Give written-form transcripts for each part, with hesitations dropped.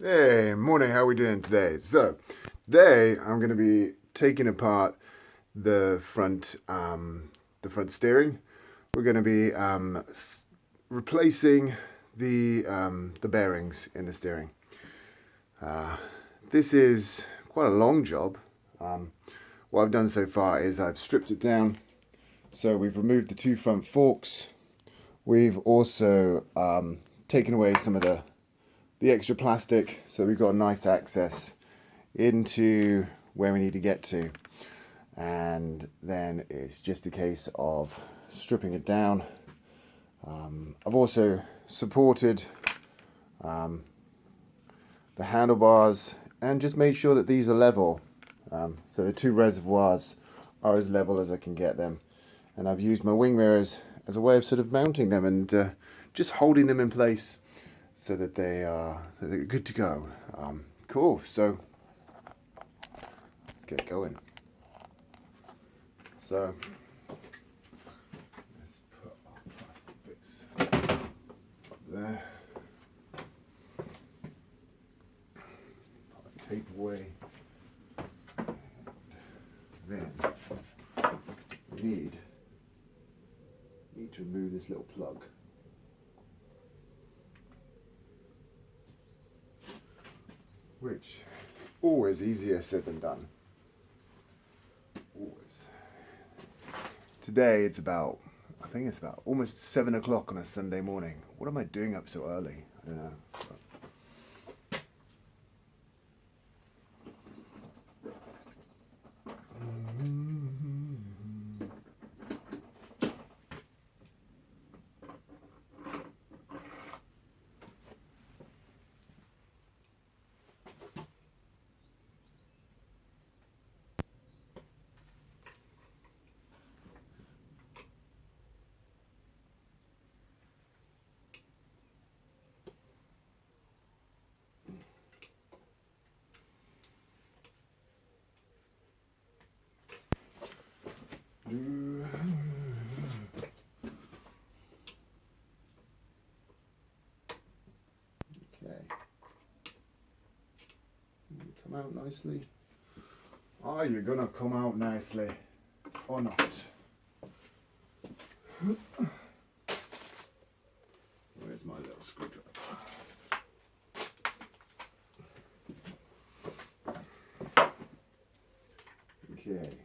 Hey, morning. How we doing today? So, today I'm going to be taking apart the front steering. We're going to be replacing the bearings in the steering. This is quite a long job. What I've done so far is I've stripped it down. So we've removed the two front forks. We've also taken away some of the extra plastic, so we've got nice access into where we need to get to, and then it's just a case of stripping it down. I've also supported the handlebars and just made sure that these are level, so the two reservoirs are as level as I can get them, and I've used my wing mirrors as a way of sort of mounting them and just holding them in place so that they're good to go. Cool, so let's get going. So let's put our plastic bits up there. Put the tape away. And then we need to remove this little plug. Which always easier said than done. Always. Today I think it's about almost 7 o'clock on a Sunday morning. What am I doing up so early? I don't know. Okay. Come out nicely. Are you gonna come out nicely or not? Where's my little screwdriver? Okay.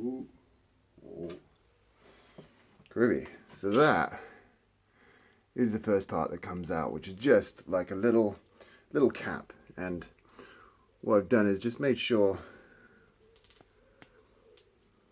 Ooh. Oh. Groovy. So that is the first part that comes out, which is just like a little cap. And what I've done is just made sure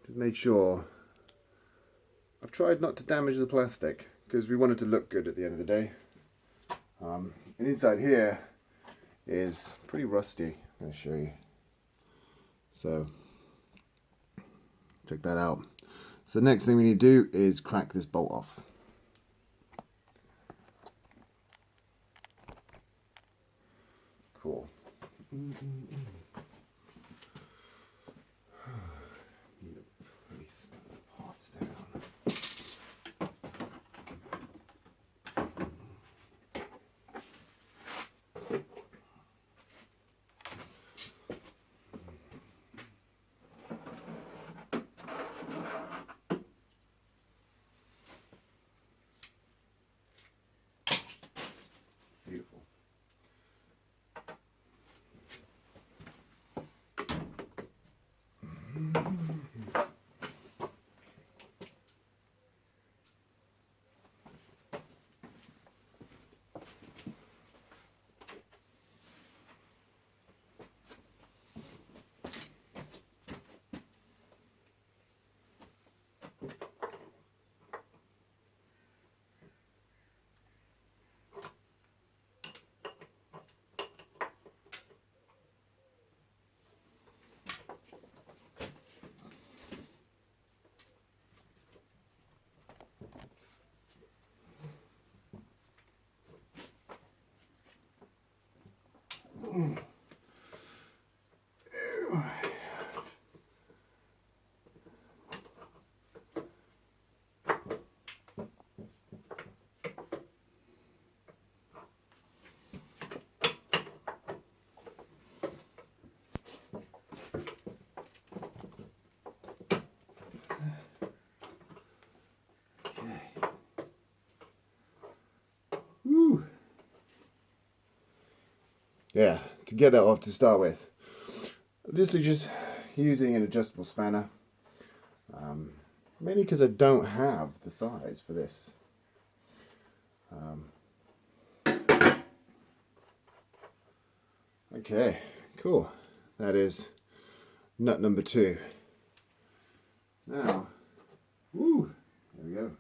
I've tried not to damage the plastic because we want it to look good at the end of the day. And inside here is pretty rusty. I'll show you. So check that out. So next thing we need to do is crack this bolt off. Cool. Need to place the parts down. Beautiful. yeah, to get that off to start with, this is just using an adjustable spanner, mainly because I don't have the size for this. Okay, cool. That is nut number 2. Now, woo, there we go.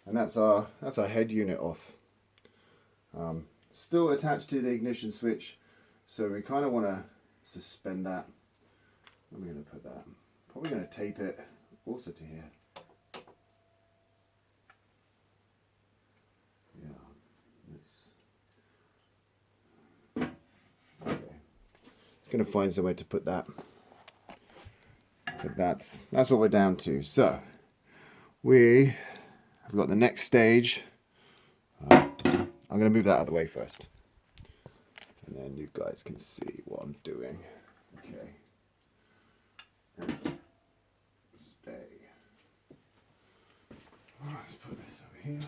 And that's our head unit off. Still attached to the ignition switch, so we kind of want to suspend that. Where am I going to put that? Probably going to tape it also to here. Yeah. Okay. Going to find somewhere to put that. But that's what we're down to. So we have got the next stage. I'm going to move that out of the way first, and then you guys can see what I'm doing. Okay. Stay. Let's put this over here.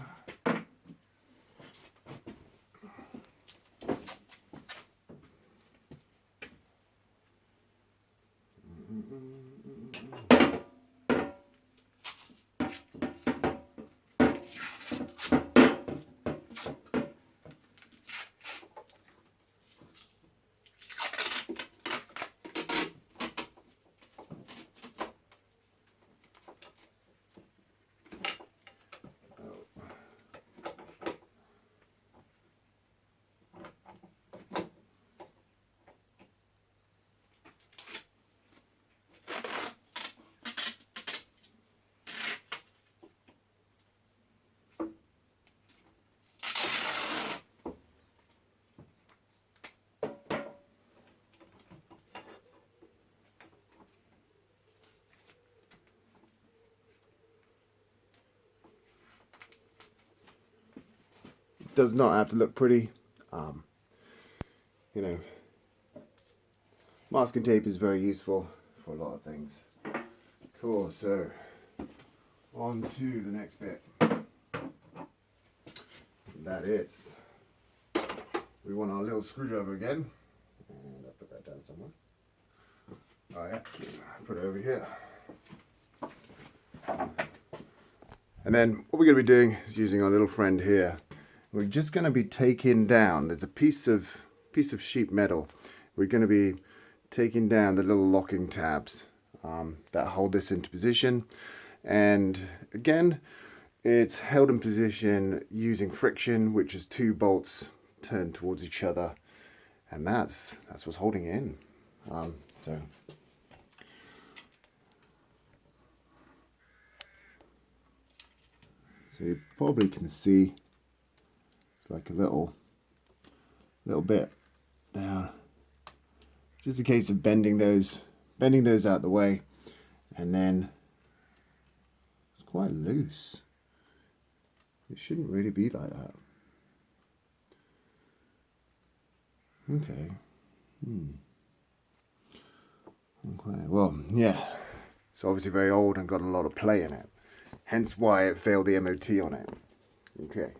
Does not have to look pretty. You know, masking tape is very useful for a lot of things. Cool, so on to the next bit. That is, we want our little screwdriver again. And I'll put that down somewhere. Oh yeah, put it over here. And then what we're going to be doing is using our little friend here. We're just going to be taking down, there's a piece of sheet metal. We're going to be taking down the little locking tabs that hold this into position. And again, it's held in position using friction, which is 2 bolts turned towards each other. And that's what's holding it in. So you probably can see like a little bit down. Just a case of bending those out the way, and then it's quite loose. It shouldn't really be like that. Okay. Okay. Well, yeah. It's obviously very old and got a lot of play in it. Hence why it failed the MOT on it. Okay.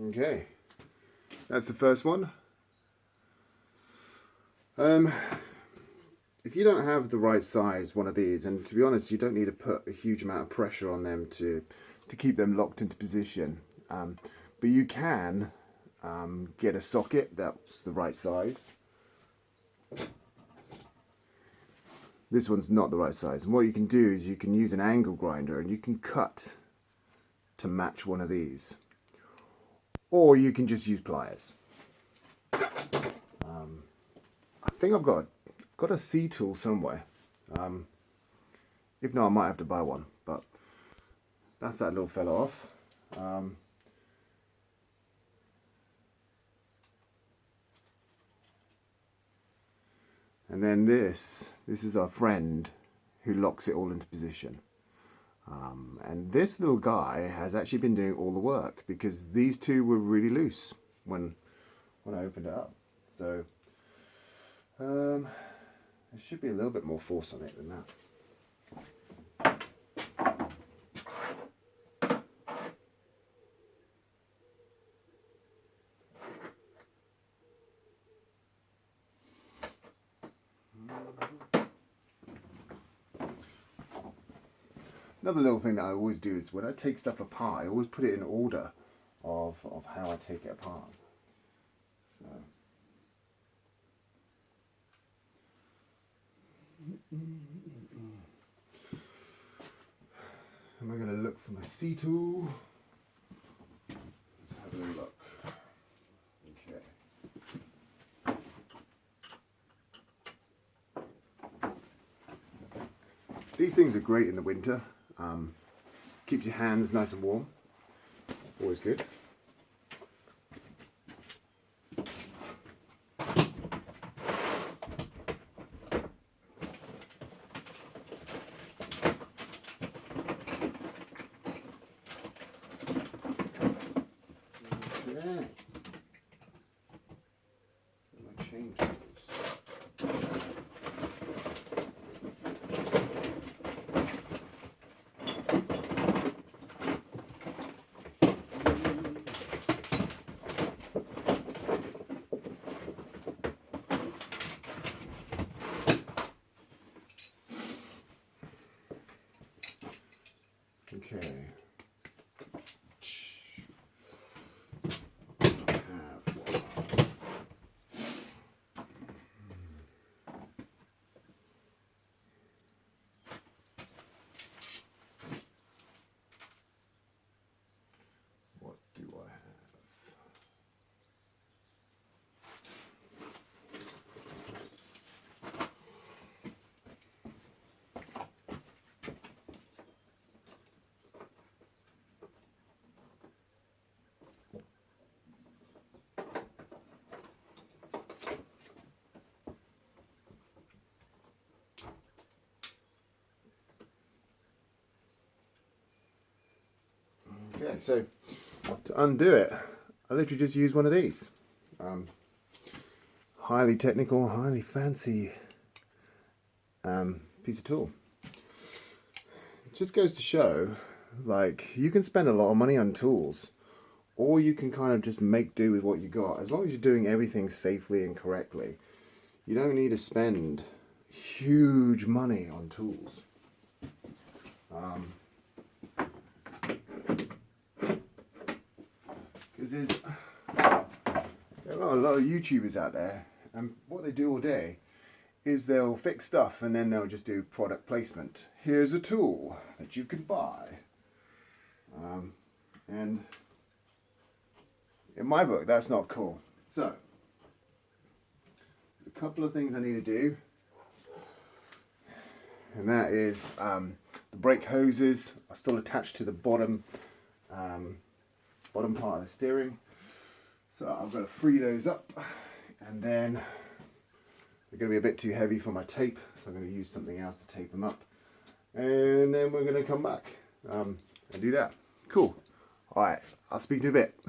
Okay, that's the first one. If you don't have the right size one of these, and to be honest, you don't need to put a huge amount of pressure on them to keep them locked into position, but you can get a socket that's the right size. This one's not the right size, and what you can do is you can use an angle grinder and you can cut to match one of these, or you can just use pliers. I think I've got a C tool somewhere. If not, I might have to buy one, but that's that little fella off. And then this is our friend who locks it all into position. And this little guy has actually been doing all the work because these two were really loose when I opened it up. So there should be a little bit more force on it than that. Another little thing that I always do is when I take stuff apart, I always put it in order of how I take it apart. So. Am I going to look for my C-tool? Let's have a look. Okay. These things are great in the winter. Keeps your hands nice and warm. Always good. Okay. My chain tools. Okay. What do I have? Okay, so to undo it, I literally just use one of these. Highly technical, highly fancy piece of tool. It just goes to show, like, you can spend a lot of money on tools, or you can kind of just make do with what you got. As long as you're doing everything safely and correctly, you don't need to spend huge money on tools. Because there are a lot of YouTubers out there, and what they do all day is they'll fix stuff and then they'll just do product placement. Here's a tool that you can buy. And in my book, that's not cool. So, a couple of things I need to do, and that is the brake hoses are still attached to the bottom part of the steering. So I've got to free those up, and then they're going to be a bit too heavy for my tape, so I'm going to use something else to tape them up, and then we're going to come back and do that. Cool. Alright, I'll speak to you in a bit.